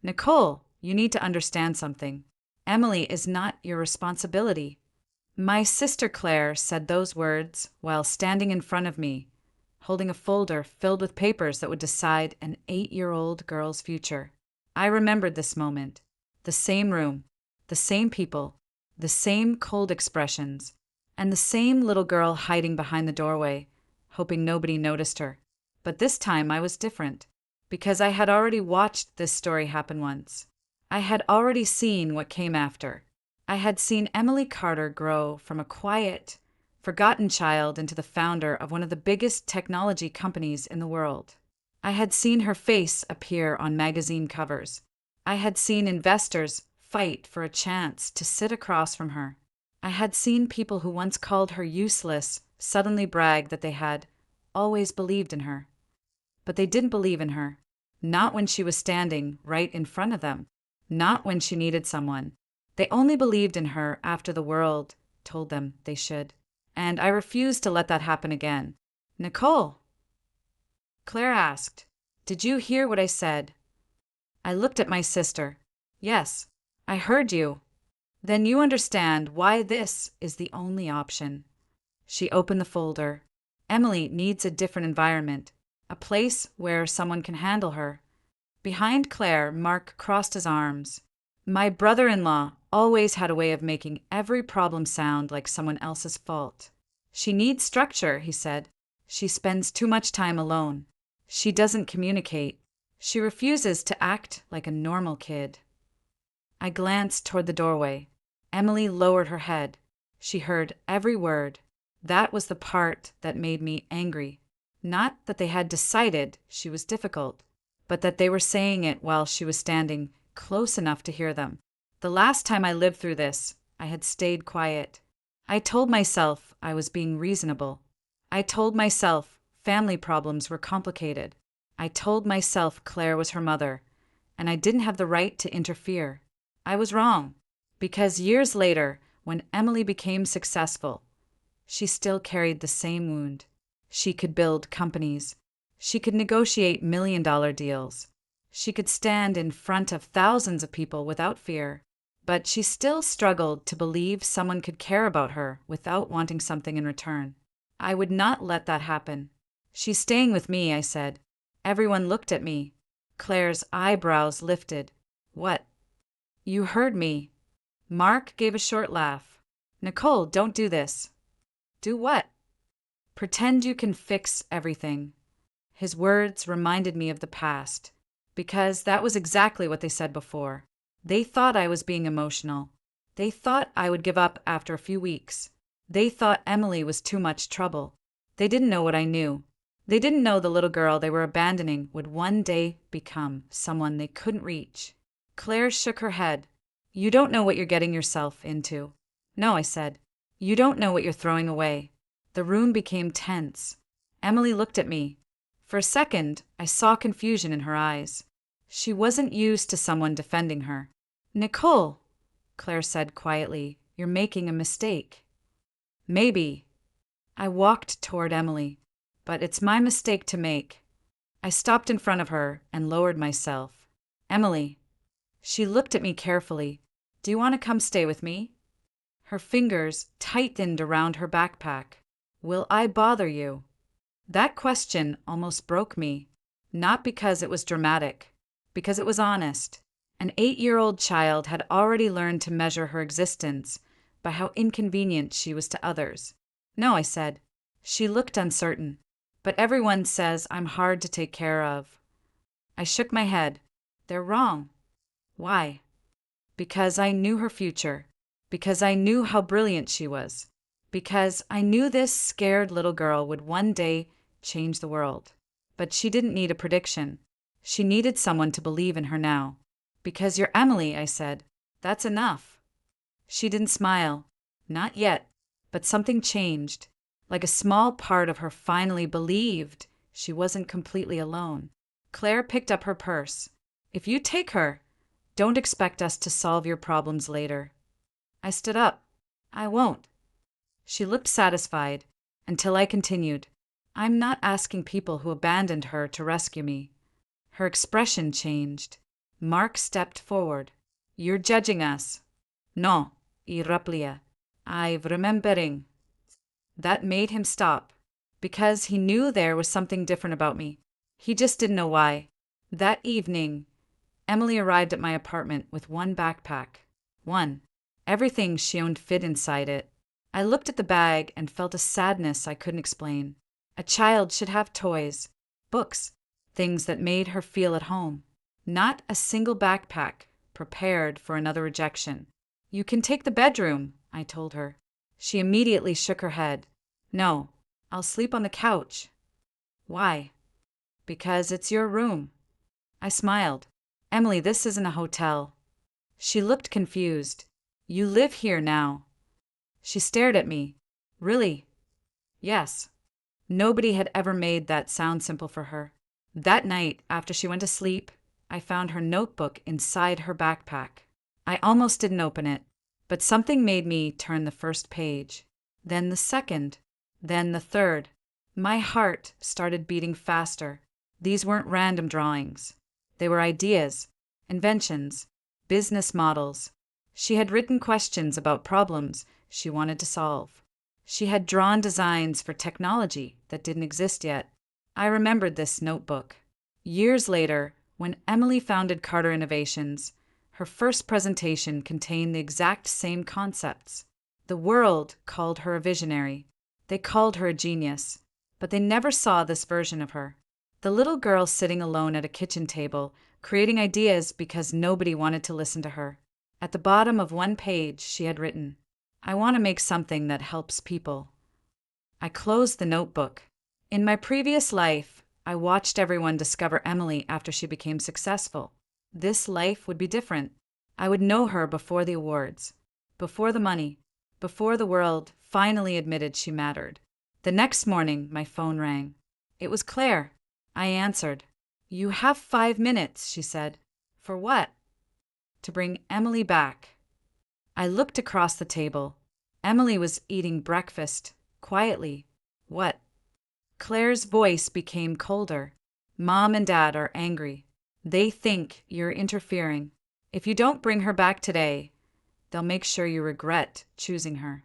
Nicole, you need to understand something. Emily is not your responsibility. My sister Claire said those words while standing in front of me, holding a folder filled with papers that would decide an 8-year-old girl's future. I remembered this moment. The same room, the same people, the same cold expressions, and the same little girl hiding behind the doorway, hoping nobody noticed her. But this time I was different, because I had already watched this story happen once. I had already seen what came after. I had seen Emily Carter grow from a quiet, forgotten child into the founder of one of the biggest technology companies in the world. I had seen her face appear on magazine covers. I had seen investors fight for a chance to sit across from her. I had seen people who once called her useless suddenly brag that they had always believed in her. But they didn't believe in her. Not when she was standing right in front of them. Not when she needed someone. They only believed in her after the world told them they should. And I refused to let that happen again. Nicole, Claire asked, did you hear what I said? I looked at my sister. Yes, I heard you. Then you understand why this is the only option. She opened the folder. Emily needs a different environment, a place where someone can handle her. Behind Claire, Mark crossed his arms. My brother-in-law always had a way of making every problem sound like someone else's fault. She needs structure, he said. She spends too much time alone. She doesn't communicate. She refuses to act like a normal kid. I glanced toward the doorway. Emily lowered her head. She heard every word. That was the part that made me angry. Not that they had decided she was difficult, but that they were saying it while she was standing close enough to hear them. The last time I lived through this, I had stayed quiet. I told myself I was being reasonable. I told myself family problems were complicated. I told myself Claire was her mother, and I didn't have the right to interfere. I was wrong, because years later, when Emily became successful, she still carried the same wound. She could build companies. She could negotiate million-dollar deals. She could stand in front of thousands of people without fear. But she still struggled to believe someone could care about her without wanting something in return. I would not let that happen. She's staying with me, I said. Everyone looked at me. Claire's eyebrows lifted. What? You heard me. Mark gave a short laugh. Nicole, don't do this. Do what? Pretend you can fix everything. His words reminded me of the past, because that was exactly what they said before. They thought I was being emotional. They thought I would give up after a few weeks. They thought Emily was too much trouble. They didn't know what I knew. They didn't know the little girl they were abandoning would one day become someone they couldn't reach. Claire shook her head. You don't know what you're getting yourself into. No, I said. You don't know what you're throwing away. The room became tense. Emily looked at me. For a second, I saw confusion in her eyes. She wasn't used to someone defending her. Nicole, Claire said quietly, you're making a mistake. Maybe. I walked toward Emily, but it's my mistake to make. I stopped in front of her and lowered myself. Emily. She looked at me carefully. Do you want to come stay with me? Her fingers tightened around her backpack. Will I bother you? That question almost broke me, not because it was dramatic, because it was honest. An 8-year-old child had already learned to measure her existence by how inconvenient she was to others. No, I said. She looked uncertain. But everyone says I'm hard to take care of. I shook my head. They're wrong. Why? Because I knew her future. Because I knew how brilliant she was. Because I knew this scared little girl would one day change the world. But she didn't need a prediction. She needed someone to believe in her now. Because you're Emily, I said. That's enough. She didn't smile. Not yet. But something changed. Like a small part of her finally believed she wasn't completely alone. Claire picked up her purse. If you take her, don't expect us to solve your problems later. I stood up. I won't. She looked satisfied, until I continued. I'm not asking people who abandoned her to rescue me. Her expression changed. Mark stepped forward. You're judging us. No, I replied. I'm remembering. That made him stop, because he knew there was something different about me. He just didn't know why. That evening, Emily arrived at my apartment with one backpack. One. Everything she owned fit inside it. I looked at the bag and felt a sadness I couldn't explain. A child should have toys, books, things that made her feel at home. Not a single backpack prepared for another rejection. You can take the bedroom, I told her. She immediately shook her head. No, I'll sleep on the couch. Why? Because it's your room. I smiled. Emily, this isn't a hotel. She looked confused. You live here now. She stared at me. Really? Yes. Nobody had ever made that sound simple for her. That night, after she went to sleep, I found her notebook inside her backpack. I almost didn't open it, but something made me turn the first page, then the second, then the third. My heart started beating faster. These weren't random drawings. They were ideas, inventions, business models. She had written questions about problems she wanted to solve. She had drawn designs for technology that didn't exist yet. I remembered this notebook. Years later, when Emily founded Carter Innovations, her first presentation contained the exact same concepts. The world called her a visionary. They called her a genius, but they never saw this version of her. The little girl sitting alone at a kitchen table, creating ideas because nobody wanted to listen to her. At the bottom of one page, she had written, I want to make something that helps people. I closed the notebook. In my previous life, I watched everyone discover Emily after she became successful. This life would be different. I would know her before the awards, before the money, before the world finally admitted she mattered. The next morning, my phone rang. It was Claire. I answered. You have 5 minutes, she said. For what? To bring Emily back. I looked across the table. Emily was eating breakfast, quietly. What? Claire's voice became colder. Mom and Dad are angry. They think you're interfering. If you don't bring her back today, they'll make sure you regret choosing her.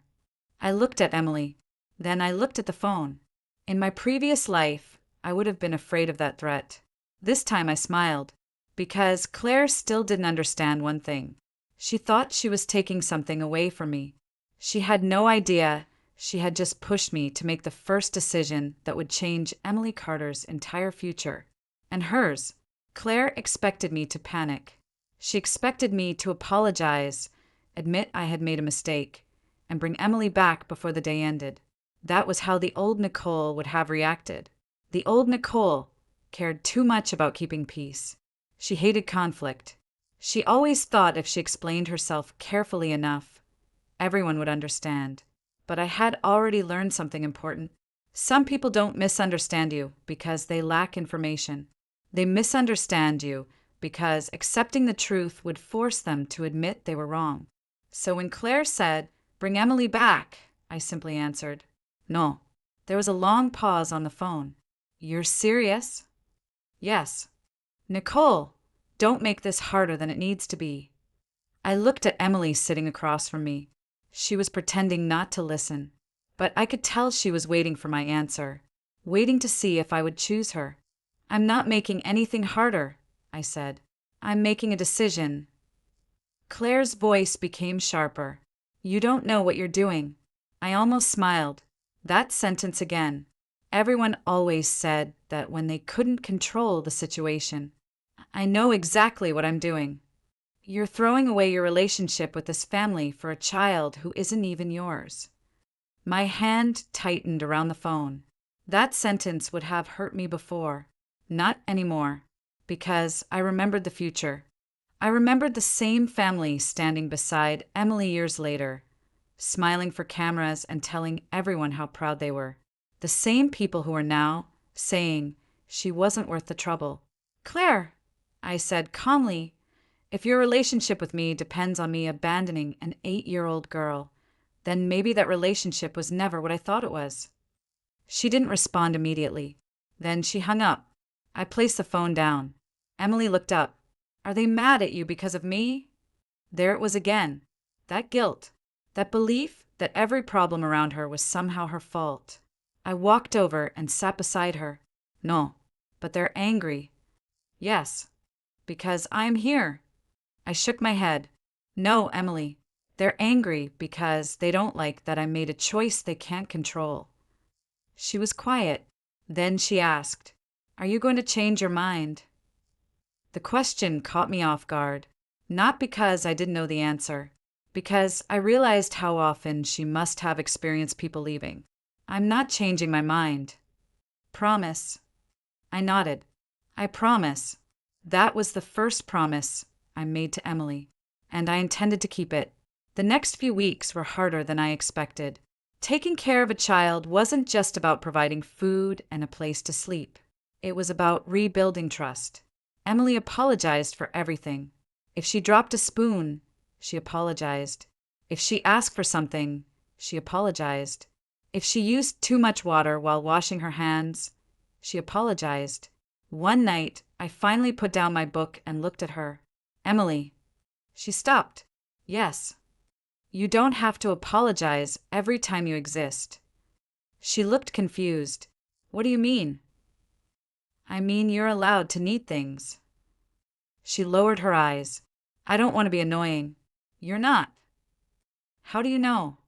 I looked at Emily. Then I looked at the phone. In my previous life, I would have been afraid of that threat. This time I smiled, because Claire still didn't understand one thing. She thought she was taking something away from me. She had no idea she had just pushed me to make the first decision that would change Emily Carter's entire future. And hers. Claire expected me to panic. She expected me to apologize, admit I had made a mistake, and bring Emily back before the day ended. That was how the old Nicole would have reacted. The old Nicole cared too much about keeping peace. She hated conflict. She always thought if she explained herself carefully enough, everyone would understand. But I had already learned something important. Some people don't misunderstand you because they lack information. They misunderstand you because accepting the truth would force them to admit they were wrong. So when Claire said, "Bring Emily back," I simply answered, "No." There was a long pause on the phone. "You're serious?" "Yes." "Nicole, don't make this harder than it needs to be." I looked at Emily sitting across from me. She was pretending not to listen, but I could tell she was waiting for my answer, waiting to see if I would choose her. "I'm not making anything harder," I said. "I'm making a decision." Claire's voice became sharper. "You don't know what you're doing." I almost smiled. That sentence again. Everyone always said that when they couldn't control the situation. I know exactly what I'm doing. You're throwing away your relationship with this family for a child who isn't even yours. My hand tightened around the phone. That sentence would have hurt me before. Not anymore, because I remembered the future. I remembered the same family standing beside Emily years later, smiling for cameras and telling everyone how proud they were. The same people who are now saying she wasn't worth the trouble. "Claire," I said calmly, "if your relationship with me depends on me abandoning an 8-year-old girl, then maybe that relationship was never what I thought it was." She didn't respond immediately. Then she hung up. I placed the phone down. Emily looked up. Are they mad at you because of me? There it was again. That guilt. That belief that every problem around her was somehow her fault. I walked over and sat beside her. No, but they're angry. Yes, because I'm here. I shook my head. No, Emily. They're angry because they don't like that I made a choice they can't control. She was quiet. Then she asked, "Are you going to change your mind?" The question caught me off guard, not because I didn't know the answer, because I realized how often she must have experienced people leaving. "I'm not changing my mind." "Promise." I nodded. "I promise." That was the first promise I made to Emily, and I intended to keep it. The next few weeks were harder than I expected. Taking care of a child wasn't just about providing food and a place to sleep. It was about rebuilding trust. Emily apologized for everything. If she dropped a spoon, she apologized. If she asked for something, she apologized. If she used too much water while washing her hands, she apologized. One night, I finally put down my book and looked at her. "Emily." She stopped. "Yes." "You don't have to apologize every time you exist." She looked confused. "What do you mean?" "I mean you're allowed to need things." She lowered her eyes. "I don't want to be annoying." "You're not." "How do you know?"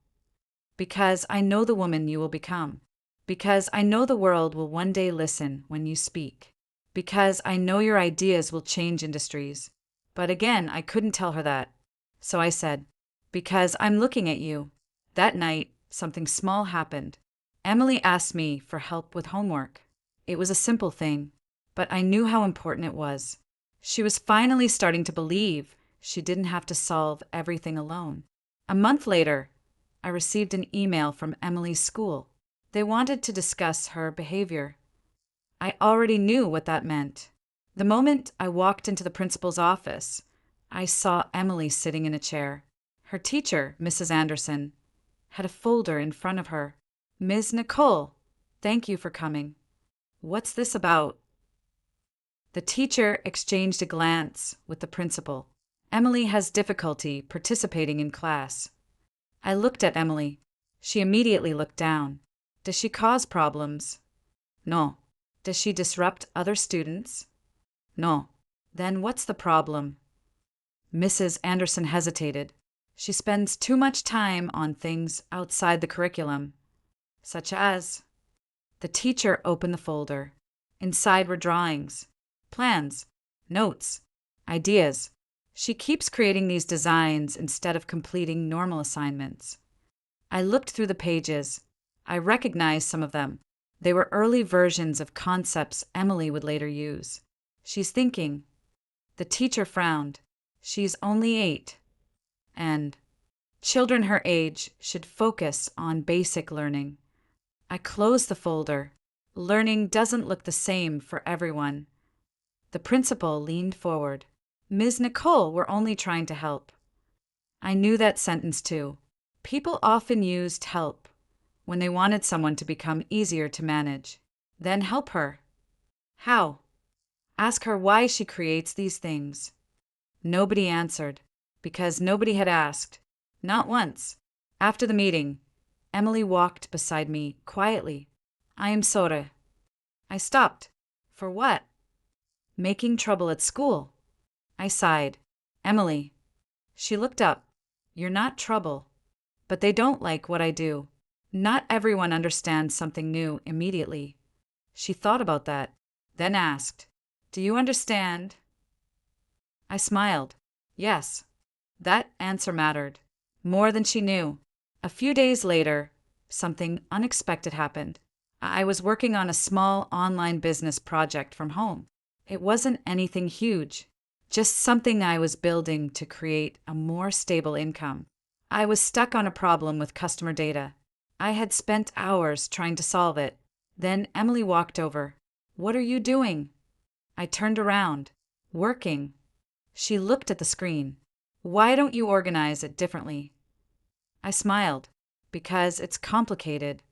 "Because I know the woman you will become. Because I know the world will one day listen when you speak. Because I know your ideas will change industries." But again, I couldn't tell her that. So I said, "Because I'm looking at you." That night, something small happened. Emily asked me for help with homework. It was a simple thing, but I knew how important it was. She was finally starting to believe she didn't have to solve everything alone. A month later, I received an email from Emily's school. They wanted to discuss her behavior. I already knew what that meant. The moment I walked into the principal's office, I saw Emily sitting in a chair. Her teacher, Mrs. Anderson, had a folder in front of her. "Ms. Nicole, thank you for coming." "What's this about?" The teacher exchanged a glance with the principal. "Emily has difficulty participating in class." I looked at Emily. She immediately looked down. "Does she cause problems?" "No." "Does she disrupt other students?" "No." "Then what's the problem?" Mrs. Anderson hesitated. "She spends too much time on things outside the curriculum." "Such as?" The teacher opened the folder. Inside were drawings, plans, notes, ideas. "She keeps creating these designs instead of completing normal assignments." I looked through the pages. I recognized some of them. They were early versions of concepts Emily would later use. "She's thinking." The teacher frowned. "She's only 8. And children her age should focus on basic learning." I closed the folder. Learning doesn't look the same for everyone. The principal leaned forward. "Ms. Nicole, we're only trying to help." I knew that sentence too. People often used help when they wanted someone to become easier to manage. Then help her. How? Ask her why she creates these things. Nobody answered, because nobody had asked. Not once. After the meeting, Emily walked beside me quietly. "I am sorry." I stopped. "For what?" "Making trouble at school." I sighed. "Emily." She looked up. "You're not trouble. But they don't like what I do." Not everyone understands something new immediately. She thought about that, then asked, "Do you understand?" I smiled. Yes. That answer mattered. More than she knew. A few days later, something unexpected happened. I was working on a small online business project from home. It wasn't anything huge, just something I was building to create a more stable income. I was stuck on a problem with customer data. I had spent hours trying to solve it. Then Emily walked over. "What are you doing?" I turned around. "Working." She looked at the screen. "Why don't you organize it differently?" I smiled. "Because it's complicated."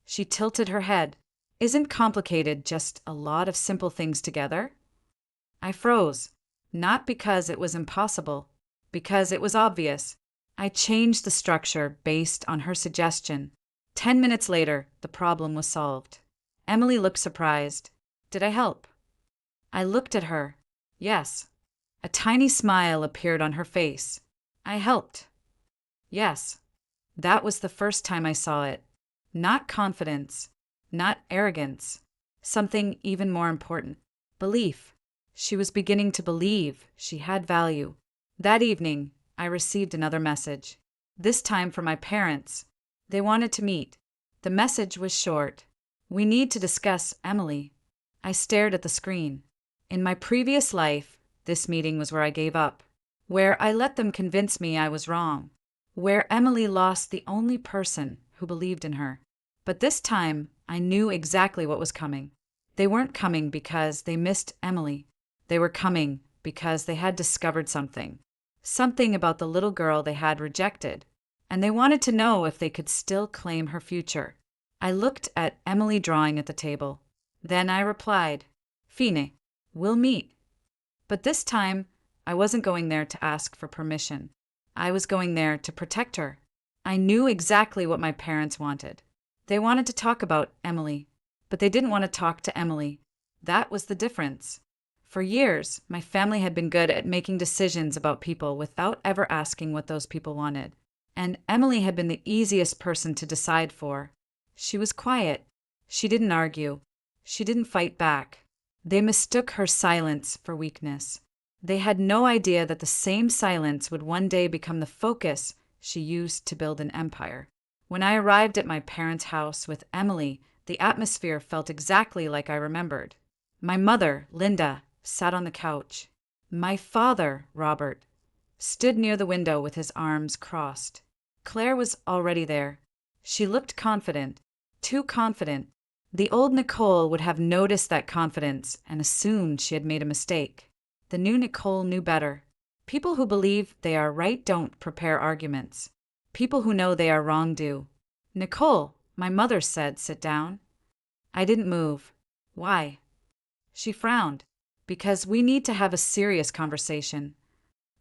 She tilted her head. "Isn't complicated just a lot of simple things together?" I froze. Not because it was impossible, because it was obvious. I changed the structure based on her suggestion. 10 minutes later, the problem was solved. Emily looked surprised. Did I help? I looked at her. Yes. A tiny smile appeared on her face. I helped. Yes. That was the first time I saw it. Not confidence, not arrogance. Something even more important. Belief. She was beginning to believe she had value. That evening, I received another message. This time from my parents. They wanted to meet. The message was short. We need to discuss Emily. I stared at the screen. In my previous life, this meeting was where I gave up, where I let them convince me I was wrong, where Emily lost the only person who believed in her. But this time, I knew exactly what was coming. They weren't coming because they missed Emily. They were coming because they had discovered something. Something about the little girl they had rejected, and they wanted to know if they could still claim her future. I looked at Emily drawing at the table. Then I replied, Fine, we'll meet. But this time, I wasn't going there to ask for permission. I was going there to protect her. I knew exactly what my parents wanted. They wanted to talk about Emily, but they didn't want to talk to Emily. That was the difference. For years, my family had been good at making decisions about people without ever asking what those people wanted. And Emily had been the easiest person to decide for. She was quiet. She didn't argue. She didn't fight back. They mistook her silence for weakness. They had no idea that the same silence would one day become the focus she used to build an empire. When I arrived at my parents' house with Emily, the atmosphere felt exactly like I remembered. My mother, Linda, sat on the couch. My father, Robert, stood near the window with his arms crossed. Claire was already there. She looked confident, too confident. The old Nicole would have noticed that confidence and assumed she had made a mistake. The new Nicole knew better. People who believe they are right don't prepare arguments. People who know they are wrong do. Nicole, my mother said, sit down. I didn't move. Why? She frowned. Because we need to have a serious conversation.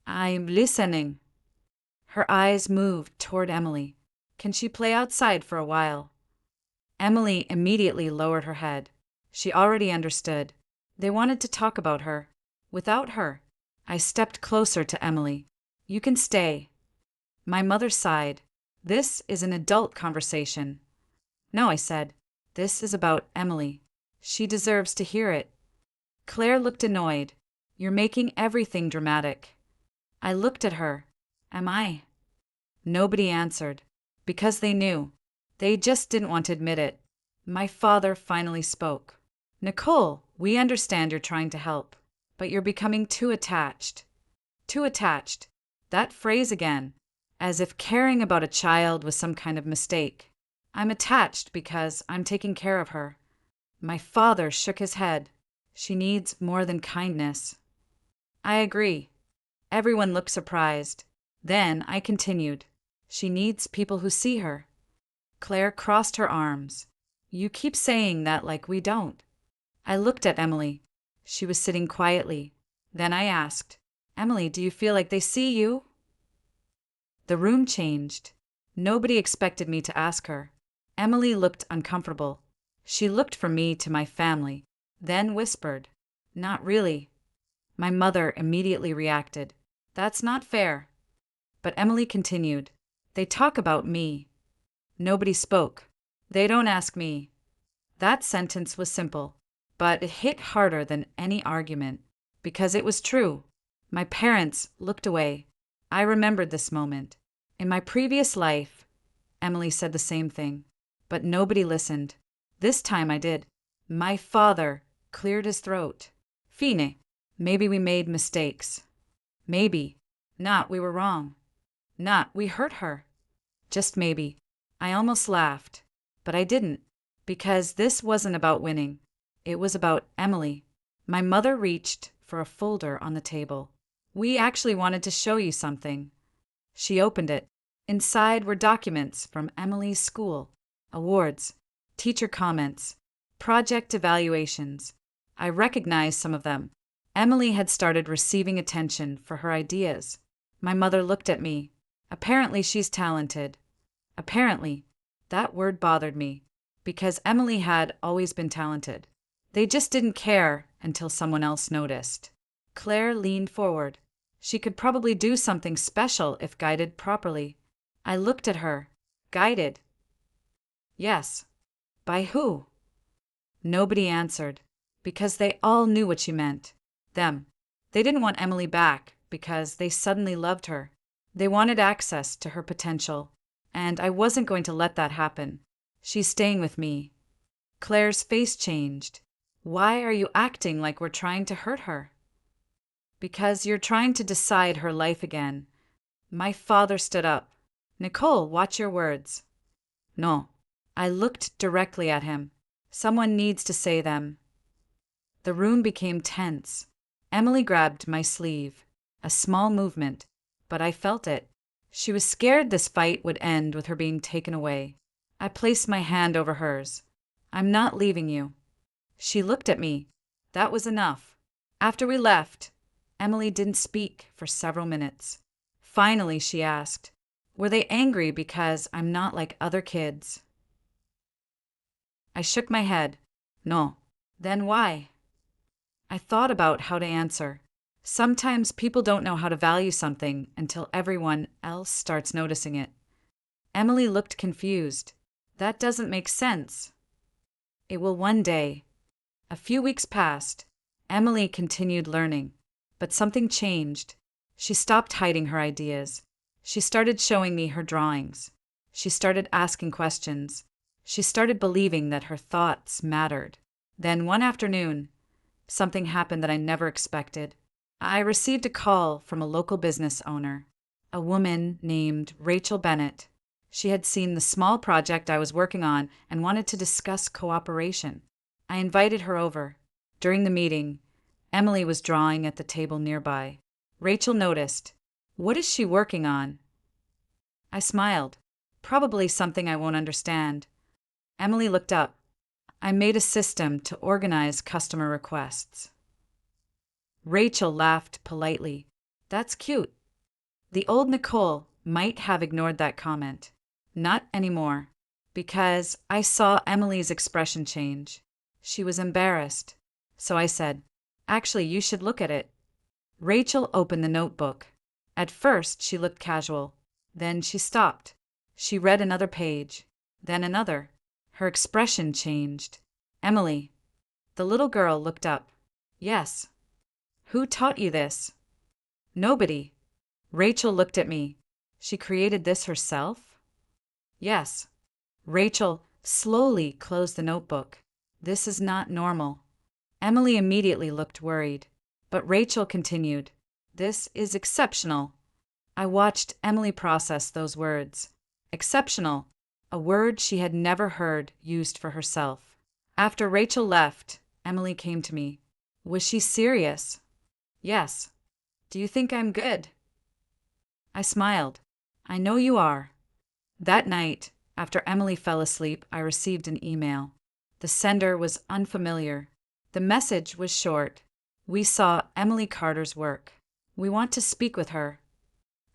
I'm listening. Her eyes moved toward Emily. Can she play outside for a while? Emily immediately lowered her head. She already understood. They wanted to talk about her. Without her. I stepped closer to Emily. You can stay. My mother sighed. This is an adult conversation. No, I said. This is about Emily. She deserves to hear it. Claire looked annoyed. You're making everything dramatic. I looked at her. Am I? Nobody answered. Because they knew. They just didn't want to admit it. My father finally spoke. Nicole, we understand you're trying to help, but you're becoming too attached. Too attached. That phrase again. As if caring about a child was some kind of mistake. I'm attached because I'm taking care of her. My father shook his head. She needs more than kindness. I agree. Everyone looked surprised. Then I continued. She needs people who see her. Claire crossed her arms. You keep saying that like we don't. I looked at Emily. She was sitting quietly. Then I asked, Emily, do you feel like they see you? The room changed. Nobody expected me to ask her. Emily looked uncomfortable. She looked from me to my family, then whispered, Not really. My mother immediately reacted. That's not fair. But Emily continued. They talk about me. Nobody spoke. They don't ask me. That sentence was simple, but it hit harder than any argument, because it was true. My parents looked away. I remembered this moment. In my previous life, Emily said the same thing, but nobody listened. This time I did. My father cleared his throat. Fine, maybe we made mistakes. Maybe. Not we were wrong. Not we hurt her. Just maybe. I almost laughed, but I didn't, because this wasn't about winning. It was about Emily. My mother reached for a folder on the table. We actually wanted to show you something. She opened it. Inside were documents from Emily's school, awards, teacher comments, project evaluations. I recognized some of them. Emily had started receiving attention for her ideas. My mother looked at me. Apparently she's talented. Apparently. That word bothered me, because Emily had always been talented. They just didn't care until someone else noticed. Claire leaned forward. She could probably do something special if guided properly. I looked at her. Guided? Yes. By who? Nobody answered, because they all knew what she meant. Them. They didn't want Emily back because they suddenly loved her. They wanted access to her potential, and I wasn't going to let that happen. She's staying with me. Claire's face changed. Why are you acting like we're trying to hurt her? Because you're trying to decide her life again. My father stood up. Nicole, watch your words. No. I looked directly at him. Someone needs to say them. The room became tense. Emily grabbed my sleeve. A small movement, but I felt it. She was scared this fight would end with her being taken away. I placed my hand over hers. I'm not leaving you. She looked at me. That was enough. After we left, Emily didn't speak for several minutes. Finally, she asked, were they angry because I'm not like other kids? I shook my head. No. Then why? I thought about how to answer. Sometimes people don't know how to value something until everyone else starts noticing it. Emily looked confused. That doesn't make sense. It will one day. A few weeks passed. Emily continued learning, but something changed. She stopped hiding her ideas. She started showing me her drawings. She started asking questions. She started believing that her thoughts mattered. Then one afternoon, something happened that I never expected. I received a call from a local business owner, a woman named Rachel Bennett. She had seen the small project I was working on and wanted to discuss cooperation. I invited her over. During the meeting, Emily was drawing at the table nearby. Rachel noticed. What is she working on? I smiled. Probably something I won't understand. Emily looked up. I made a system to organize customer requests. Rachel laughed politely. That's cute. The old Nicole might have ignored that comment. Not anymore, because I saw Emily's expression change. She was embarrassed. So I said, actually, you should look at it. Rachel opened the notebook. At first, she looked casual. Then she stopped. She read another page. Then another. Her expression changed. Emily. The little girl looked up. Yes. Who taught you this? Nobody. Rachel looked at me. She created this herself? Yes. Rachel slowly closed the notebook. This is not normal. Emily immediately looked worried, but Rachel continued. This is exceptional. I watched Emily process those words. Exceptional, a word she had never heard used for herself. After Rachel left, Emily came to me. Was she serious? Yes. Do you think I'm good? I smiled. I know you are. That night, after Emily fell asleep, I received an email. The sender was unfamiliar. The message was short. We saw Emily Carter's work. We want to speak with her.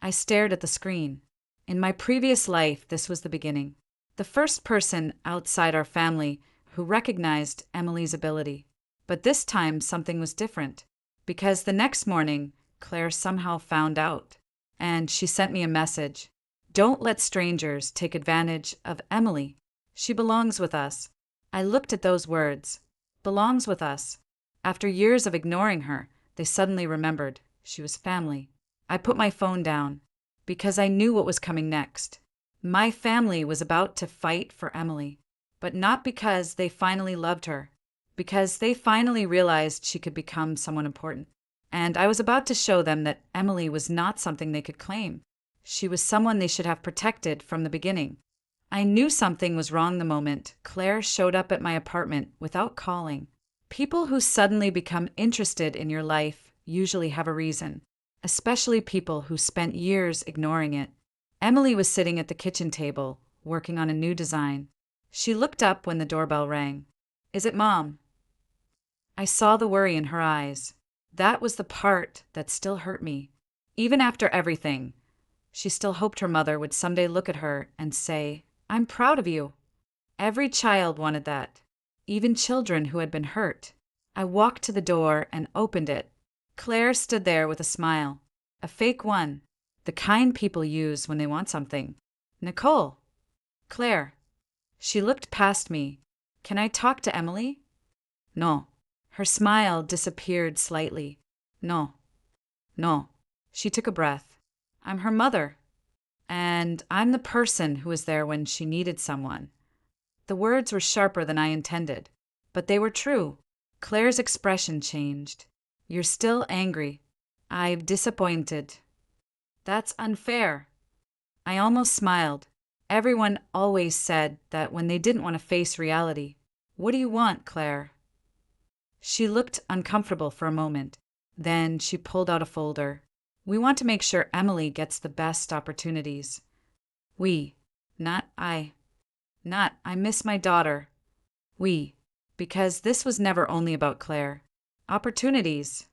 I stared at the screen. In my previous life, this was the beginning. The first person outside our family who recognized Emily's ability. But this time, something was different. Because the next morning, Claire somehow found out. And she sent me a message. Don't let strangers take advantage of Emily. She belongs with us. I looked at those words. Belongs with us. After years of ignoring her, they suddenly remembered she was family. I put my phone down because I knew what was coming next. My family was about to fight for Emily, but not because they finally loved her, because they finally realized she could become someone important. And I was about to show them that Emily was not something they could claim. She was someone they should have protected from the beginning. I knew something was wrong the moment Claire showed up at my apartment without calling. People who suddenly become interested in your life usually have a reason, especially people who spent years ignoring it. Emily was sitting at the kitchen table, working on a new design. She looked up when the doorbell rang. Is it Mom? I saw the worry in her eyes. That was the part that still hurt me. Even after everything, she still hoped her mother would someday look at her and say, "I'm proud of you." Every child wanted that, even children who had been hurt. I walked to the door and opened it. Claire stood there with a smile. A fake one. The kind people use when they want something. "Nicole." "Claire." She looked past me. "Can I talk to Emily?" "No." Her smile disappeared slightly. "No. No." She took a breath. "I'm her mother. And I'm the person who was there when she needed someone." The words were sharper than I intended, but they were true. Claire's expression changed. "You're still angry." "I'm disappointed." "That's unfair." I almost smiled. Everyone always said that when they didn't want to face reality. "What do you want, Claire?" She looked uncomfortable for a moment. Then she pulled out a folder. "We want to make sure Emily gets the best opportunities." "We." Not I. Not "I miss my daughter." "We." Because this was never only about Claire. Opportunities.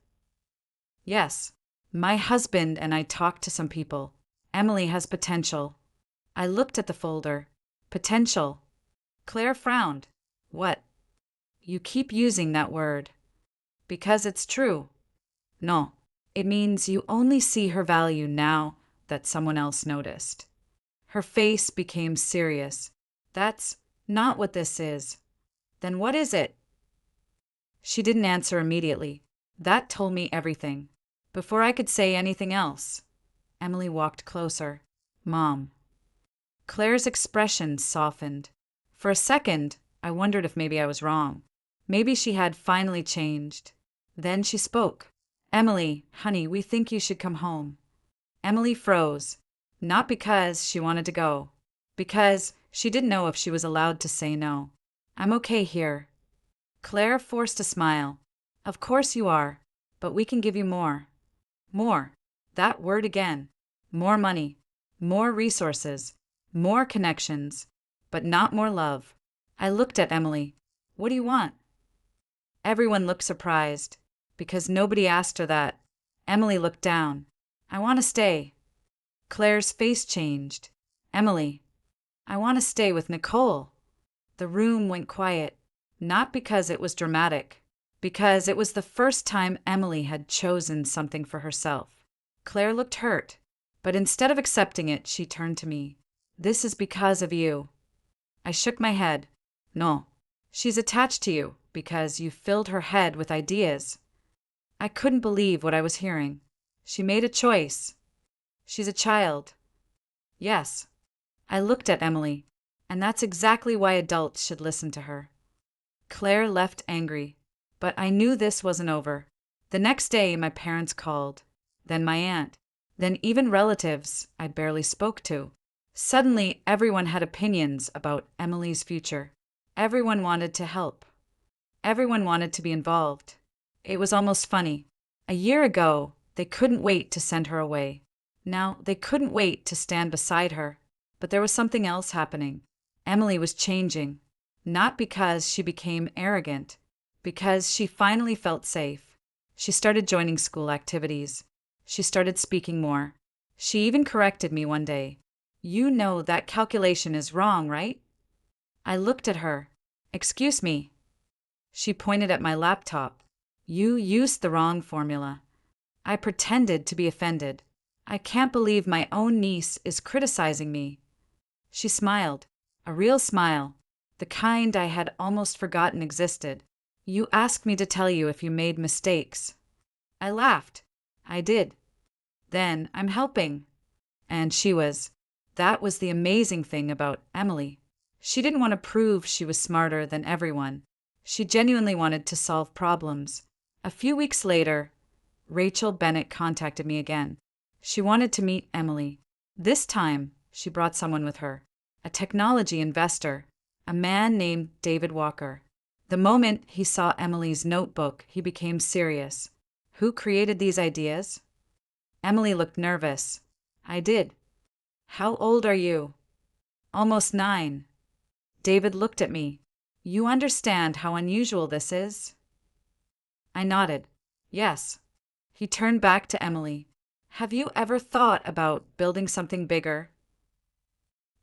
"Yes. My husband and I talked to some people. Emily has potential." I looked at the folder. Potential. Claire frowned. "What?" "You keep using that word." "Because it's true." "No. It means you only see her value now that someone else noticed." Her face became serious. "That's not what this is." "Then what is it?" She didn't answer immediately. That told me everything. Before I could say anything else, Emily walked closer. "Mom." Claire's expression softened. For a second, I wondered if maybe I was wrong. Maybe she had finally changed. Then she spoke. "Emily, honey, we think you should come home." Emily froze. Not because she wanted to go. Because she didn't know if she was allowed to say no. "I'm okay here." Claire forced a smile. "Of course you are, but we can give you more." More. That word again. More money. More resources. More connections. But not more love. I looked at Emily. "What do you want?" Everyone looked surprised, because nobody asked her that. Emily looked down. "I want to stay." Claire's face changed. "Emily." "I want to stay with Nicole." The room went quiet. Not because it was dramatic, because it was the first time Emily had chosen something for herself. Claire looked hurt, but instead of accepting it, she turned to me. "This is because of you." I shook my head. "No. She's attached to you because you filled her head with ideas." I couldn't believe what I was hearing. "She made a choice." "She's a child." "Yes." I looked at Emily, and that's exactly why adults should listen to her. Claire left angry, but I knew this wasn't over. The next day, my parents called, then my aunt, then even relatives I barely spoke to. Suddenly, everyone had opinions about Emily's future. Everyone wanted to help. Everyone wanted to be involved. It was almost funny. A year ago, they couldn't wait to send her away. Now, they couldn't wait to stand beside her. But there was something else happening. Emily was changing. Not because she became arrogant, because she finally felt safe. She started joining school activities. She started speaking more. She even corrected me one day. "You know that calculation is wrong, right?" I looked at her. "Excuse me." She pointed at my laptop. "You used the wrong formula." I pretended to be offended. "I can't believe my own niece is criticizing me." She smiled. A real smile. The kind I had almost forgotten existed. "You asked me to tell you if you made mistakes." I laughed. "I did." "Then I'm helping." And she was. That was the amazing thing about Emily. She didn't want to prove she was smarter than everyone. She genuinely wanted to solve problems. A few weeks later, Rachel Bennett contacted me again. She wanted to meet Emily. This time, she brought someone with her. A technology investor. A man named David Walker. The moment he saw Emily's notebook, he became serious. "Who created these ideas?" Emily looked nervous. "I did." "How old are you?" "Almost 9. David looked at me. "You understand how unusual this is?" I nodded. "Yes." He turned back to Emily. Have you ever thought about building something bigger?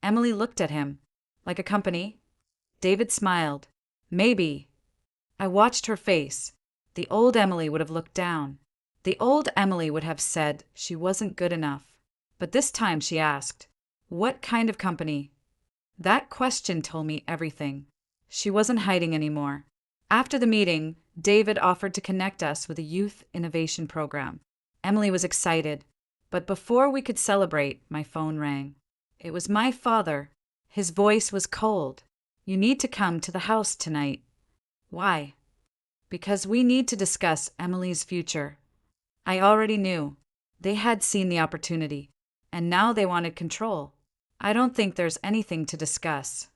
Emily looked at him. Like a company? David smiled. Maybe. I watched her face. The old Emily would have looked down. The old Emily would have said she wasn't good enough. But this time she asked, what kind of company? That question told me everything. She wasn't hiding anymore. After the meeting, David offered to connect us with a youth innovation program. Emily was excited. But before we could celebrate, my phone rang. It was my father. His voice was cold. You need to come to the house tonight. Why? Because we need to discuss Emily's future. I already knew. They had seen the opportunity, and now they wanted control. I don't think there's anything to discuss.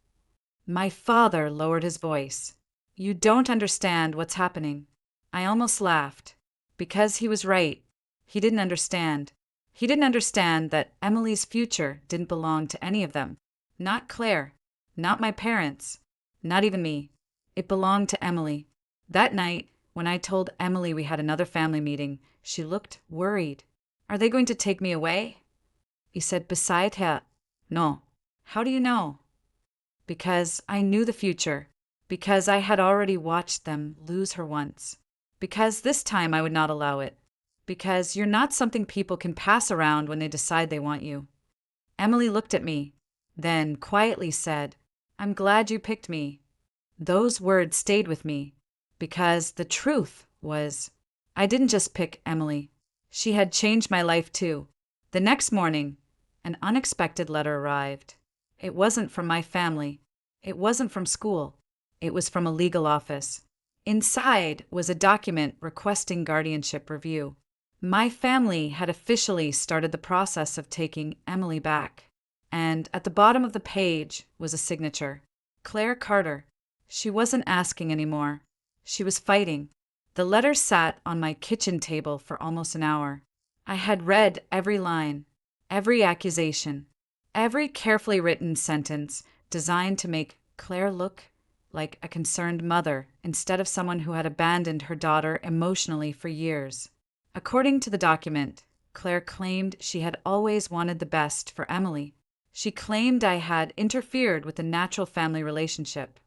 My father lowered his voice. You don't understand what's happening. I almost laughed. Because he was right. He didn't understand. He didn't understand that Emily's future didn't belong to any of them. Not Claire. Not my parents. Not even me. It belonged to Emily. That night, when I told Emily we had another family meeting, she looked worried. Are they going to take me away? He said beside her. No. How do you know? Because I knew the future. Because I had already watched them lose her once. Because this time I would not allow it. Because you're not something people can pass around when they decide they want you. Emily looked at me, then quietly said, I'm glad you picked me. Those words stayed with me, because the truth was, I didn't just pick Emily. She had changed my life too. The next morning, an unexpected letter arrived. It wasn't from my family. It wasn't from school. It was from a legal office. Inside was a document requesting guardianship review. My family had officially started the process of taking Emily back. And at the bottom of the page was a signature. Claire Carter. She wasn't asking anymore. She was fighting. The letter sat on my kitchen table for almost an hour. I had read every line, every accusation, every carefully written sentence designed to make Claire look like a concerned mother instead of someone who had abandoned her daughter emotionally for years. According to the document, Claire claimed she had always wanted the best for Emily. She claimed I had interfered with the natural family relationship.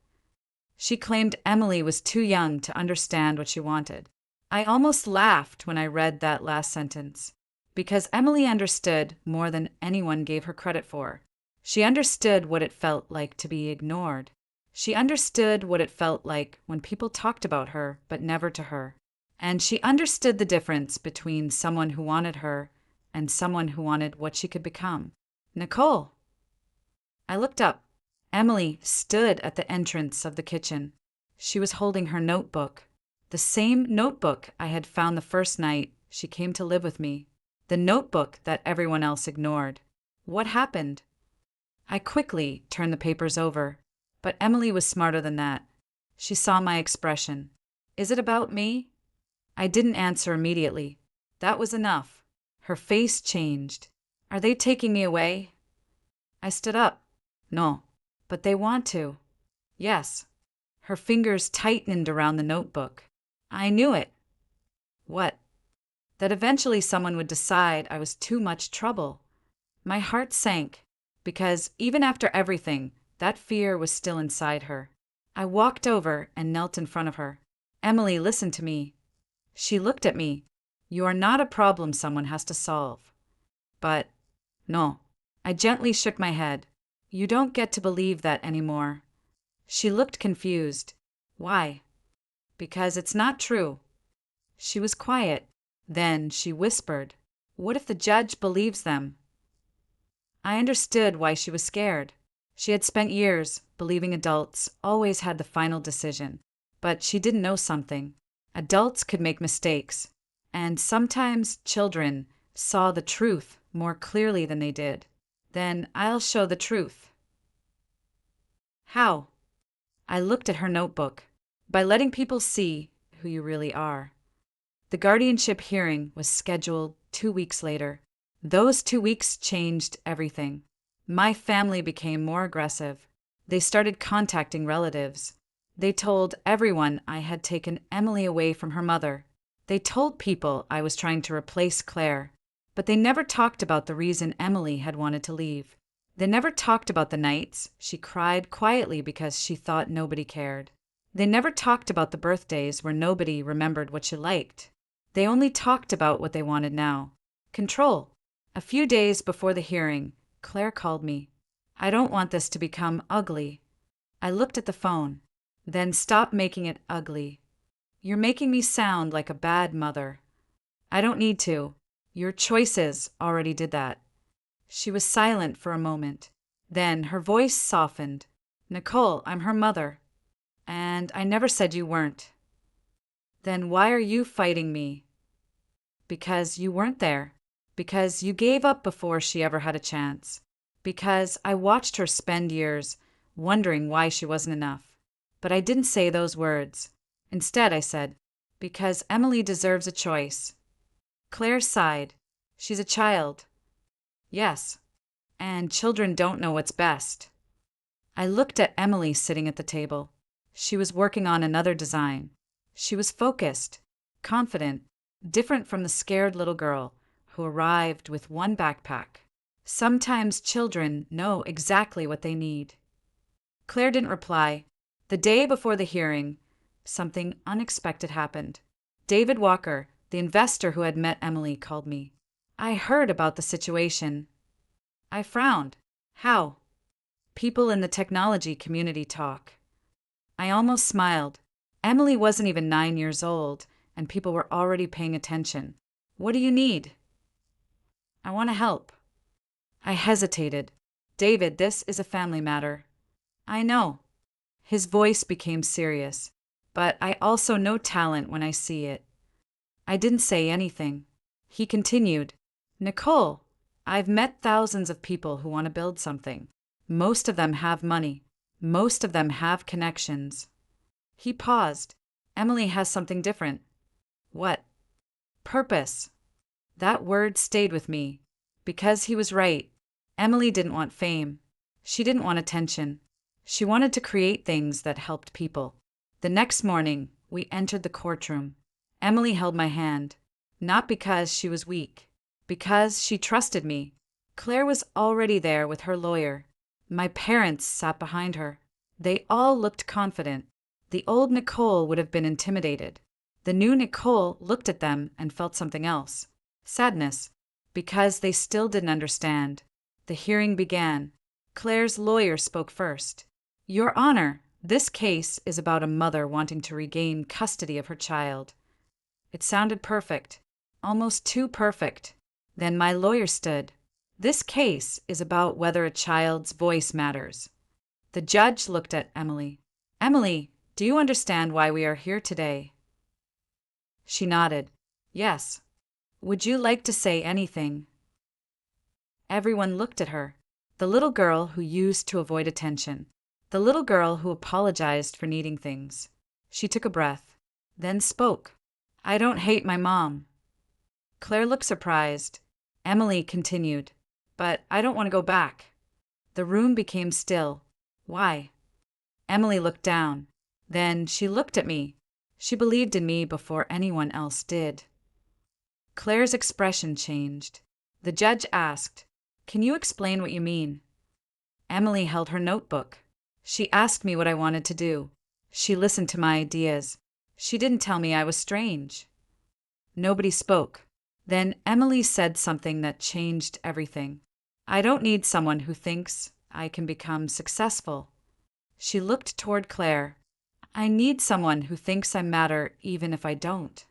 She claimed Emily was too young to understand what she wanted. I almost laughed when I read that last sentence, because Emily understood more than anyone gave her credit for. She understood what it felt like to be ignored. She understood what it felt like when people talked about her, but never to her. And she understood the difference between someone who wanted her and someone who wanted what she could become. Nicole. I looked up. Emily stood at the entrance of the kitchen. She was holding her notebook. The same notebook I had found the first night she came to live with me. The notebook that everyone else ignored. What happened? I quickly turned the papers over, but Emily was smarter than that. She saw my expression. Is it about me? I didn't answer immediately. That was enough. Her face changed. Are they taking me away? I stood up. No, but they want to. Yes. Her fingers tightened around the notebook. I knew it. What? That eventually someone would decide I was too much trouble. My heart sank, because even after everything, that fear was still inside her. I walked over and knelt in front of her. Emily, listen to me. She looked at me. You are not a problem someone has to solve. But, no. I gently shook my head. You don't get to believe that anymore. She looked confused. Why? Because it's not true. She was quiet. Then she whispered, what if the judge believes them? I understood why she was scared. She had spent years believing adults always had the final decision. But she didn't know something. Adults could make mistakes. And sometimes children saw the truth more clearly than they did. Then I'll show the truth. How? I looked at her notebook. By letting people see who you really are. The guardianship hearing was scheduled 2 weeks later. Those 2 weeks changed everything. My family became more aggressive. They started contacting relatives. They told everyone I had taken Emily away from her mother. They told people I was trying to replace Claire, but they never talked about the reason Emily had wanted to leave. They never talked about the nights she cried quietly because she thought nobody cared. They never talked about the birthdays where nobody remembered what she liked. They only talked about what they wanted now. Control. A few days before the hearing, Claire called me. I don't want this to become ugly. I looked at the phone. Then stop making it ugly. You're making me sound like a bad mother. I don't need to. Your choices already did that. She was silent for a moment. Then her voice softened. Nicole, I'm her mother. And I never said you weren't. Then why are you fighting me? Because you weren't there. Because you gave up before she ever had a chance. Because I watched her spend years wondering why she wasn't enough. But I didn't say those words. Instead, I said, because Emily deserves a choice. Claire sighed. She's a child. Yes. And children don't know what's best. I looked at Emily sitting at the table. She was working on another design. She was focused, confident, different from the scared little girl who arrived with one backpack. Sometimes children know exactly what they need. Claire didn't reply. The day before the hearing, something unexpected happened. David Walker, the investor who had met Emily, called me. I heard about the situation. I frowned. How? People in the technology community talk. I almost smiled. Emily wasn't even 9 years old, and people were already paying attention. What do you need? I want to help. I hesitated. David, this is a family matter. I know. His voice became serious, but I also know talent when I see it. I didn't say anything. He continued, Nicole, I've met thousands of people who want to build something. Most of them have money. Most of them have connections. He paused. Emily has something different. What? Purpose. That word stayed with me. Because he was right. Emily didn't want fame. She didn't want attention. She wanted to create things that helped people. The next morning, we entered the courtroom. Emily held my hand. Not because she was weak. Because she trusted me. Claire was already there with her lawyer. My parents sat behind her. They all looked confident. The old Nicole would have been intimidated. The new Nicole looked at them and felt something else. Sadness. Because they still didn't understand. The hearing began. Claire's lawyer spoke first. Your Honor, this case is about a mother wanting to regain custody of her child. It sounded perfect. Almost too perfect. Then my lawyer stood. This case is about whether a child's voice matters. The judge looked at Emily. Emily, do you understand why we are here today? She nodded. Yes. Would you like to say anything? Everyone looked at her. The little girl who used to avoid attention. The little girl who apologized for needing things. She took a breath, then spoke. I don't hate my mom. Claire looked surprised. Emily continued. But I don't want to go back. The room became still. Why? Emily looked down. Then she looked at me. She believed in me before anyone else did. Claire's expression changed. The judge asked, Can you explain what you mean? Emily held her notebook. She asked me what I wanted to do. She listened to my ideas. She didn't tell me I was strange. Nobody spoke. Then Emily said something that changed everything. I don't need someone who thinks I can become successful. She looked toward Claire. I need someone who thinks I matter even if I don't.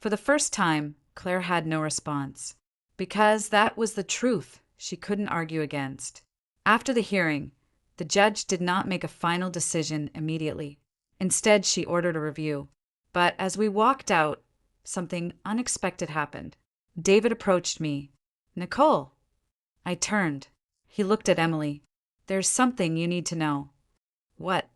For the first time, Claire had no response. Because that was the truth she couldn't argue against. After the hearing, the judge did not make a final decision immediately. Instead, she ordered a review. But as we walked out, something unexpected happened. David approached me. Nicole. I turned. He looked at Emily. There's something you need to know. What?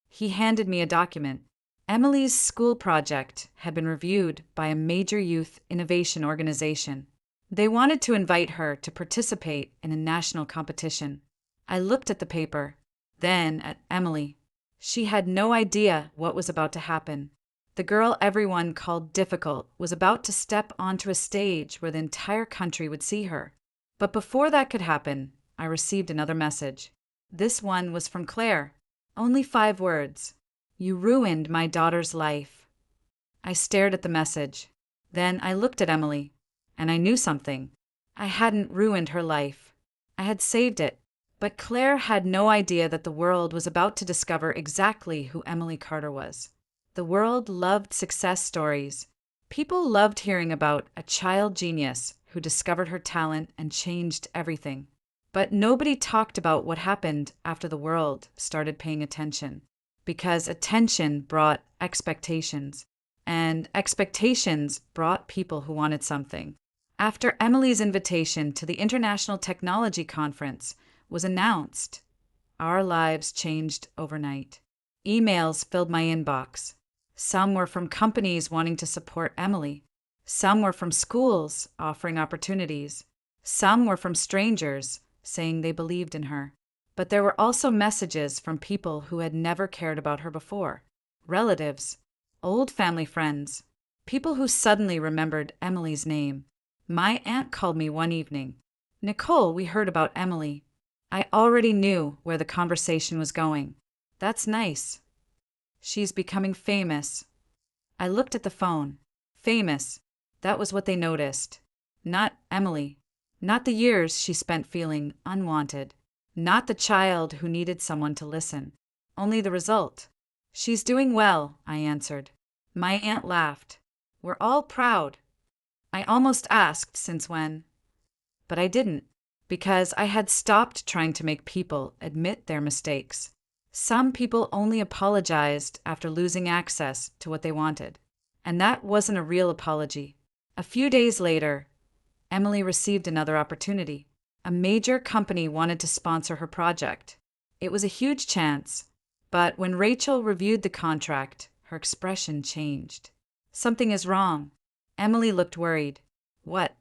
He handed me a document. Emily's school project had been reviewed by a major youth innovation organization. They wanted to invite her to participate in a national competition. I looked at the paper, then at Emily. She had no idea what was about to happen. The girl everyone called difficult was about to step onto a stage where the entire country would see her. But before that could happen, I received another message. This one was from Claire. Only 5 words. You ruined my daughter's life. I stared at the message. Then I looked at Emily, and I knew something. I hadn't ruined her life. I had saved it. But Claire had no idea that the world was about to discover exactly who Emily Carter was. The world loved success stories. People loved hearing about a child genius who discovered her talent and changed everything. But nobody talked about what happened after the world started paying attention. Because attention brought expectations, and expectations brought people who wanted something. After Emily's invitation to the International Technology Conference was announced, our lives changed overnight. Emails filled my inbox. Some were from companies wanting to support Emily. Some were from schools offering opportunities. Some were from strangers saying they believed in her. But there were also messages from people who had never cared about her before. Relatives, old family friends, people who suddenly remembered Emily's name. My aunt called me one evening. Nicole, we heard about Emily. I already knew where the conversation was going. That's nice. She's becoming famous. I looked at the phone. Famous. That was what they noticed. Not Emily. Not the years she spent feeling unwanted. Not the child who needed someone to listen. Only the result. She's doing well, I answered. My aunt laughed. We're all proud. I almost asked since when. But I didn't, because I had stopped trying to make people admit their mistakes. Some people only apologized after losing access to what they wanted. And that wasn't a real apology. A few days later, Emily received another opportunity. A major company wanted to sponsor her project. It was a huge chance, but when Rachel reviewed the contract, her expression changed. Something is wrong. Emily looked worried. What?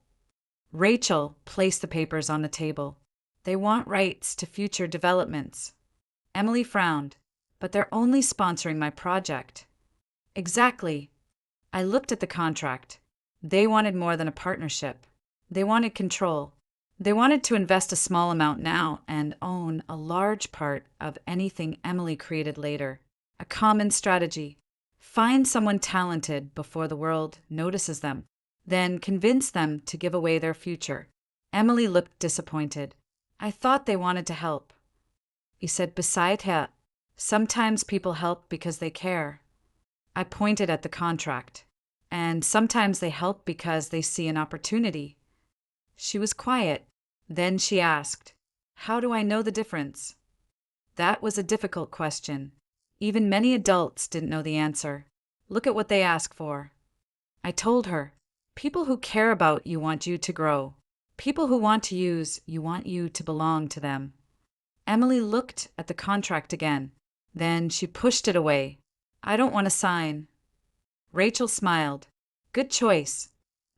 Rachel placed the papers on the table. They want rights to future developments. Emily frowned. But they're only sponsoring my project. Exactly. I looked at the contract. They wanted more than a partnership. They wanted control. They wanted to invest a small amount now and own a large part of anything Emily created later. A common strategy. Find someone talented before the world notices them. Then convince them to give away their future. Emily looked disappointed. I thought they wanted to help. He said, beside her, sometimes people help because they care. I pointed at the contract. And sometimes they help because they see an opportunity. She was quiet. Then she asked, how do I know the difference? That was a difficult question. Even many adults didn't know the answer. Look at what they ask for. I told her, people who care about you want you to grow. People who want to use you want you to belong to them. Emily looked at the contract again. Then she pushed it away. I don't want to sign. Rachel smiled. Good choice.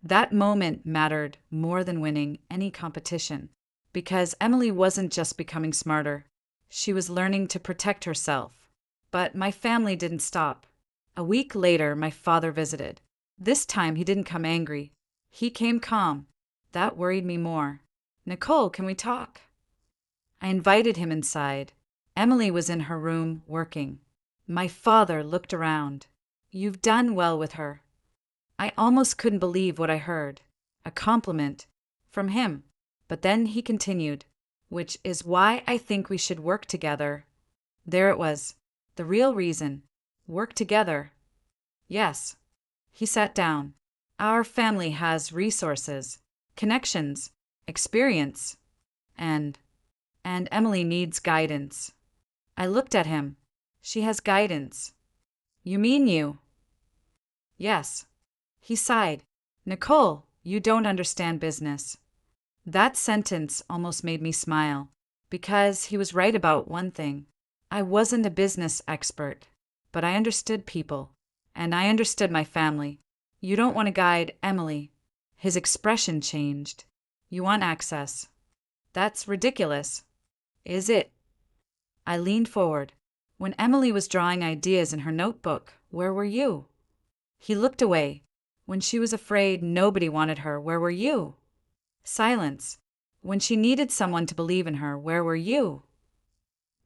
That moment mattered more than winning any competition, because Emily wasn't just becoming smarter. She was learning to protect herself. But my family didn't stop. A week later, my father visited. This time he didn't come angry. He came calm. That worried me more. Nicole, can we talk? I invited him inside. Emily was in her room working. My father looked around. You've done well with her. I almost couldn't believe what I heard. A compliment from him. But then he continued, which is why I think we should work together. There it was. The real reason. Work together. Yes. He sat down. Our family has resources, connections, experience, and Emily needs guidance. I looked at him. She has guidance. You mean you? Yes. He sighed. Nicole, you don't understand business. That sentence almost made me smile, because he was right about one thing. I wasn't a business expert, but I understood people, and I understood my family. You don't want to guide Emily. His expression changed. You want access. That's ridiculous. Is it? I leaned forward. When Emily was drawing ideas in her notebook, where were you? He looked away. When she was afraid nobody wanted her, where were you? Silence. When she needed someone to believe in her, where were you?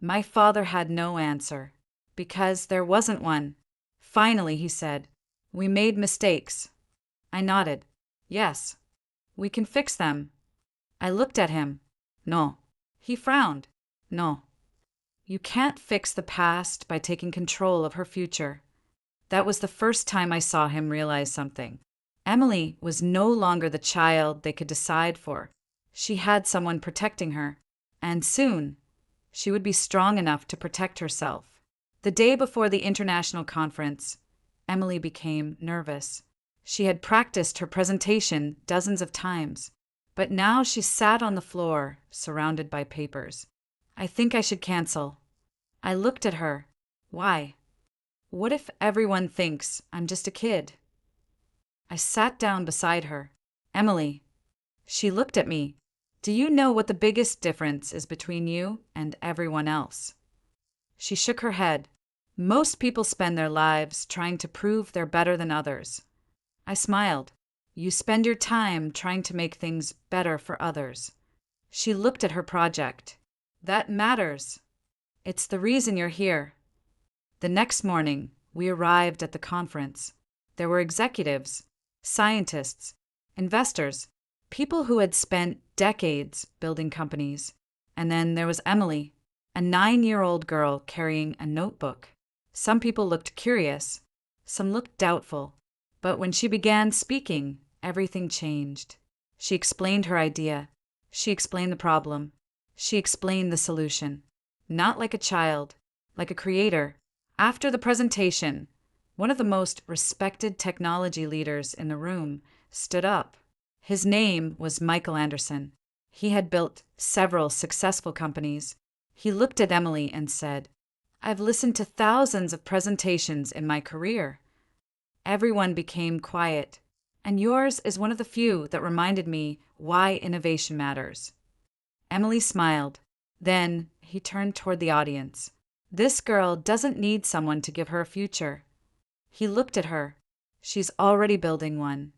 My father had no answer, because there wasn't one. Finally, he said, "We made mistakes." I nodded. "Yes. We can fix them." I looked at him. "No." He frowned. "No. You can't fix the past by taking control of her future." That was the first time I saw him realize something. Emily was no longer the child they could decide for. She had someone protecting her, and soon she would be strong enough to protect herself. The day before the international conference, Emily became nervous. She had practiced her presentation dozens of times, but now she sat on the floor, surrounded by papers. "I think I should cancel." I looked at her. "Why? What if everyone thinks I'm just a kid?" I sat down beside her. "Emily." She looked at me. "Do you know what the biggest difference is between you and everyone else?" She shook her head. "Most people spend their lives trying to prove they're better than others." I smiled. "You spend your time trying to make things better for others." She looked at her project. "That matters. It's the reason you're here." The next morning, we arrived at the conference. There were executives, scientists, investors, people who had spent decades building companies. And then there was Emily, a 9-year-old girl carrying a notebook. Some people looked curious, some looked doubtful. But when she began speaking, everything changed. She explained her idea. She explained the problem. She explained the solution. Not like a child, like a creator. After the presentation, one of the most respected technology leaders in the room stood up. His name was Michael Anderson. He had built several successful companies. He looked at Emily and said, "I've listened to thousands of presentations in my career." Everyone became quiet, and yours is one of the few that reminded me why innovation matters. Emily smiled. Then he turned toward the audience. "This girl doesn't need someone to give her a future." He looked at her. "She's already building one."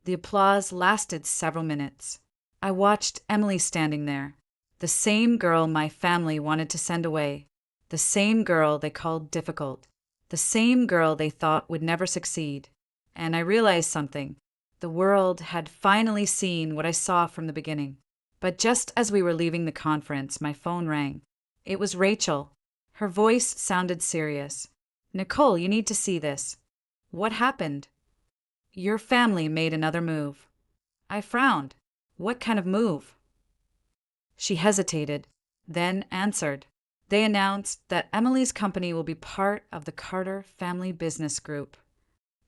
The applause lasted several minutes. I watched Emily standing there, the same girl my family wanted to send away, the same girl they called difficult, the same girl they thought would never succeed. And I realized something. The world had finally seen what I saw from the beginning. But just as we were leaving the conference, my phone rang. It was Rachel. Her voice sounded serious. "Nicole, you need to see this." "What happened?" "Your family made another move." I frowned. "What kind of move?" She hesitated, then answered. "They announced that Emily's company will be part of the Carter Family Business Group."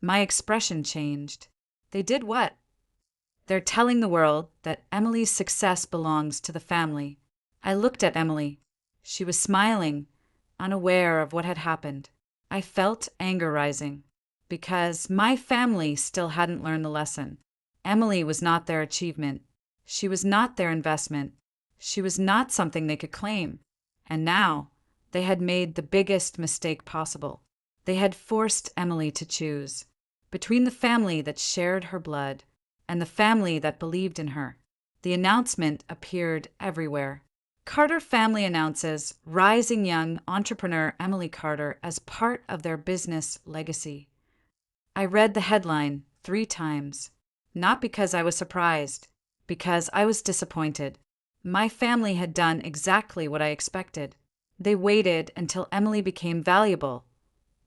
My expression changed. "They did what?" "They're telling the world that Emily's success belongs to the family." I looked at Emily. She was smiling, unaware of what had happened. I felt anger rising, because my family still hadn't learned the lesson. Emily was not their achievement. She was not their investment. She was not something they could claim. And now, they had made the biggest mistake possible. They had forced Emily to choose between the family that shared her blood and the family that believed in her. The announcement appeared everywhere. Carter family announces rising young entrepreneur Emily Carter as part of their business legacy. I read the headline 3 times, not because I was surprised, because I was disappointed. My family had done exactly what I expected. They waited until Emily became valuable,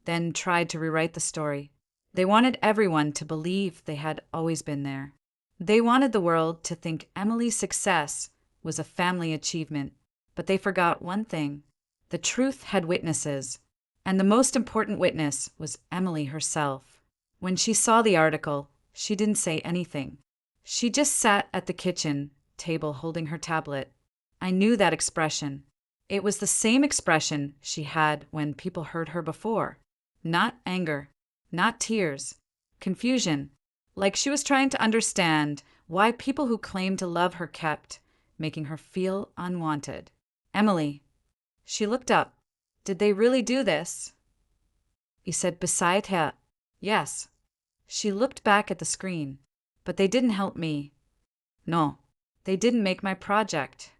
then tried to rewrite the story. They wanted everyone to believe they had always been there. They wanted the world to think Emily's success was a family achievement, but they forgot one thing. The truth had witnesses, and the most important witness was Emily herself. When she saw the article, she didn't say anything. She just sat at the kitchen table holding her tablet. I knew that expression. It was the same expression she had when people heard her before. Not anger, not tears, confusion, like she was trying to understand why people who claimed to love her kept making her feel unwanted. "Emily." She looked up. "Did they really do this?" He said beside her, "Yes." She looked back at the screen. But they didn't help me. No. They didn't make my project.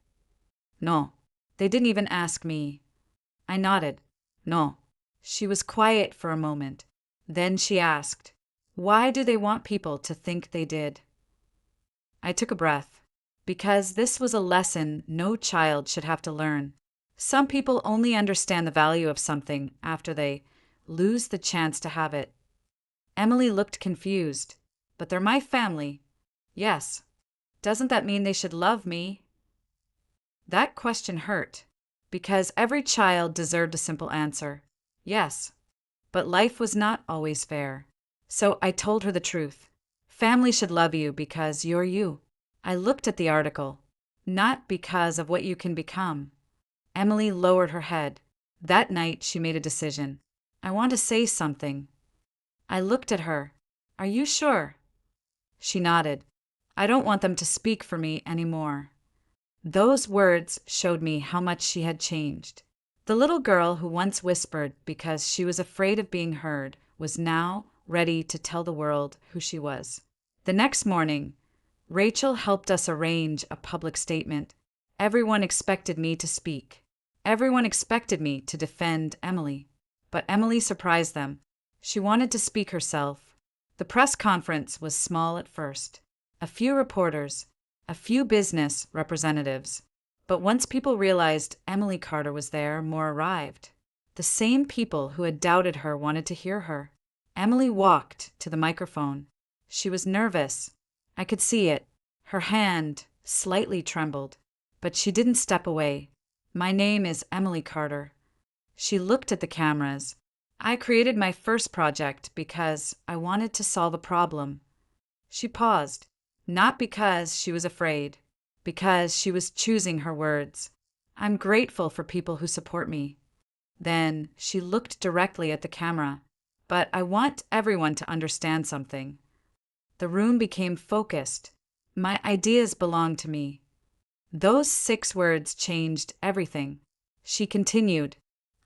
No. They didn't even ask me. I nodded. No. She was quiet for a moment. Then she asked, "Why do they want people to think they did?" I took a breath. Because this was a lesson no child should have to learn. Some people only understand the value of something after they lose the chance to have it. Emily looked confused. But they're my family. Yes. Doesn't that mean they should love me? That question hurt. Because every child deserved a simple answer. Yes. But life was not always fair. So I told her the truth. Family should love you because you're you. I looked at the article. Not because of what you can become. Emily lowered her head. That night she made a decision. I want to say something. I looked at her. Are you sure? She nodded. I don't want them to speak for me anymore. Those words showed me how much she had changed. The little girl who once whispered because she was afraid of being heard was now ready to tell the world who she was. The next morning, Rachel helped us arrange a public statement. Everyone expected me to speak. Everyone expected me to defend Emily. But Emily surprised them. She wanted to speak herself. The press conference was small at first. A few reporters, a few business representatives. But once people realized Emily Carter was there, more arrived. The same people who had doubted her wanted to hear her. Emily walked to the microphone. She was nervous. I could see it. Her hand slightly trembled. But she didn't step away. My name is Emily Carter. She looked at the cameras. I created my first project because I wanted to solve a problem. She paused, not because she was afraid, because she was choosing her words. I'm grateful for people who support me. Then she looked directly at the camera. But I want everyone to understand something. The room became focused. My ideas belong to me. Those 6 words changed everything. She continued,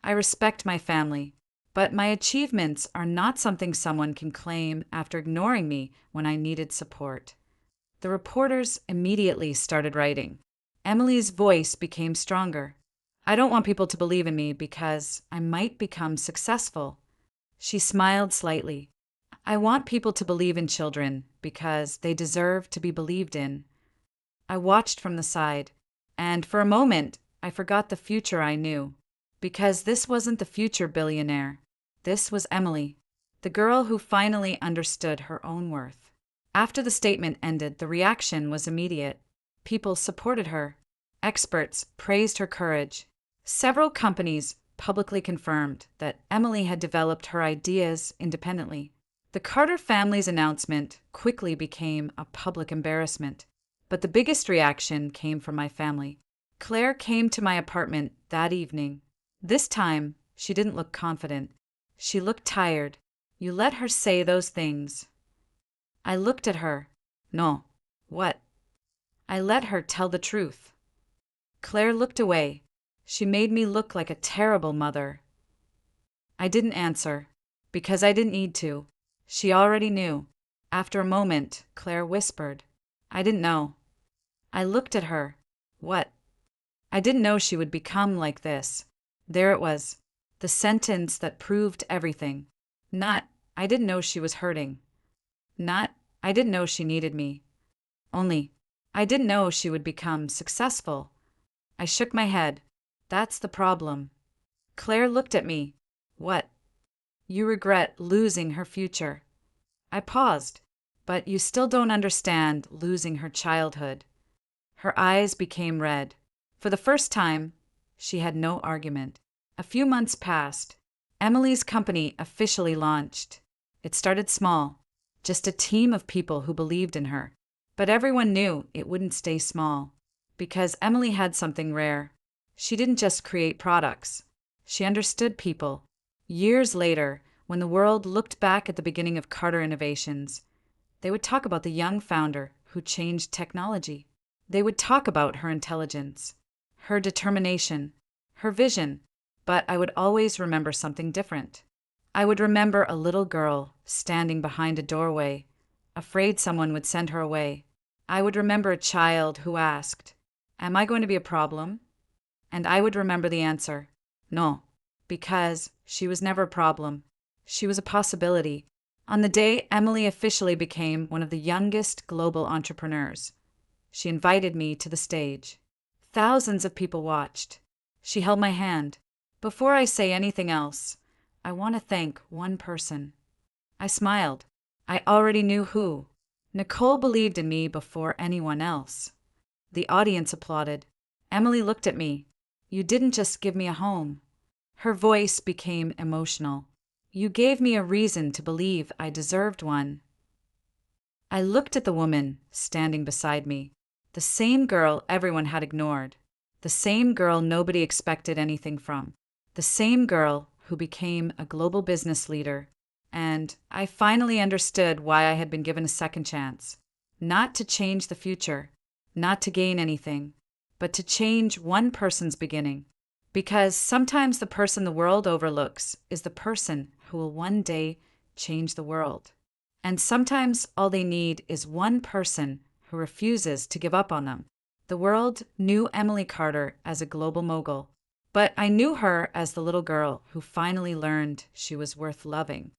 I respect my family. But my achievements are not something someone can claim after ignoring me when I needed support. The reporters immediately started writing. Emily's voice became stronger. I don't want people to believe in me because I might become successful. She smiled slightly. I want people to believe in children because they deserve to be believed in. I watched from the side, and for a moment, I forgot the future I knew. Because this wasn't the future billionaire. This was Emily, the girl who finally understood her own worth. After the statement ended, the reaction was immediate. People supported her. Experts praised her courage. Several companies publicly confirmed that Emily had developed her ideas independently. The Carter family's announcement quickly became a public embarrassment. But the biggest reaction came from my family. Claire came to my apartment that evening. This time, she didn't look confident. She looked tired. You let her say those things. I looked at her. No. What? I let her tell the truth. Claire looked away. She made me look like a terrible mother. I didn't answer, because I didn't need to. She already knew. After a moment, Claire whispered, I didn't know. I looked at her. What? I didn't know she would become like this. There it was. The sentence that proved everything. Not, I didn't know she was hurting. Not, I didn't know she needed me. Only, I didn't know she would become successful. I shook my head. That's the problem. Claire looked at me. What? You regret losing her future. I paused. But you still don't understand losing her childhood. Her eyes became red. For the first time, she had no argument. A few months passed. Emily's company officially launched. It started small, just a team of people who believed in her. But everyone knew it wouldn't stay small, because Emily had something rare. She didn't just create products. She understood people. Years later, when the world looked back at the beginning of Carter Innovations, they would talk about the young founder who changed technology. They would talk about her intelligence, her determination, her vision, but I would always remember something different. I would remember a little girl standing behind a doorway, afraid someone would send her away. I would remember a child who asked, "Am I going to be a problem?" And I would remember the answer, "No," because she was never a problem. She was a possibility. On the day Emily officially became one of the youngest global entrepreneurs, she invited me to the stage. Thousands of people watched. She held my hand. "Before I say anything else, I want to thank one person." I smiled. I already knew who. Nicole believed in me before anyone else. The audience applauded. Emily looked at me. "You didn't just give me a home." Her voice became emotional. "You gave me a reason to believe I deserved one." I looked at the woman standing beside me. The same girl everyone had ignored. The same girl nobody expected anything from. The same girl who became a global business leader. And I finally understood why I had been given a second chance. Not to change the future, not to gain anything, but to change one person's beginning. Because sometimes the person the world overlooks is the person who will one day change the world. And sometimes all they need is one person who refuses to give up on them. The world knew Emily Carter as a global mogul, but I knew her as the little girl who finally learned she was worth loving.